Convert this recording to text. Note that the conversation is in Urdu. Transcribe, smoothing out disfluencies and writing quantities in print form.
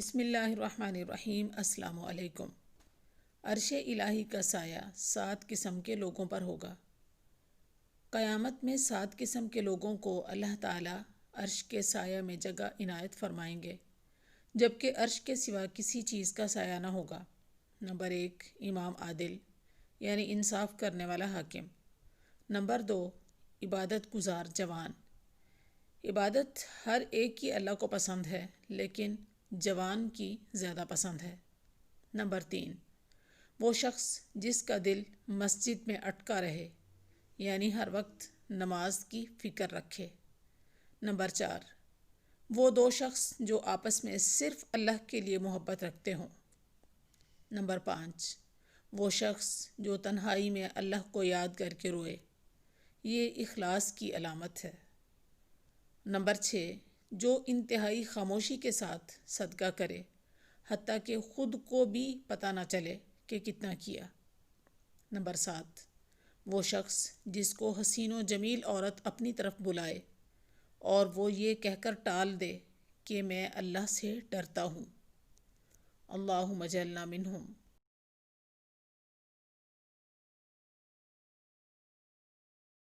بسم اللہ الرحمن الرحیم۔ السلام علیکم۔ عرش الہی کا سایہ 7 قسم کے لوگوں پر ہوگا۔ قیامت میں 7 قسم کے لوگوں کو اللہ تعالیٰ عرش کے سایہ میں جگہ عنایت فرمائیں گے، جبکہ عرش کے سوا کسی چیز کا سایہ نہ ہوگا۔ نمبر 1، امام عادل یعنی انصاف کرنے والا حاکم۔ نمبر 2، عبادت گزار جوان۔ عبادت ہر ایک کی اللہ کو پسند ہے، لیکن جوان کی زیادہ پسند ہے۔ نمبر 3، وہ شخص جس کا دل مسجد میں اٹکا رہے، یعنی ہر وقت نماز کی فکر رکھے۔ نمبر 4، وہ 2 شخص جو آپس میں صرف اللہ کے لیے محبت رکھتے ہوں۔ نمبر 5، وہ شخص جو تنہائی میں اللہ کو یاد کر کے روئے، یہ اخلاص کی علامت ہے۔ نمبر 6، جو انتہائی خاموشی کے ساتھ صدقہ کرے، حتیٰ کہ خود کو بھی پتہ نہ چلے کہ کتنا کیا۔ نمبر 7، وہ شخص جس کو حسین و جمیل عورت اپنی طرف بلائے اور وہ یہ کہہ کر ٹال دے کہ میں اللہ سے ڈرتا ہوں۔ اللہم اجعلنا منہم۔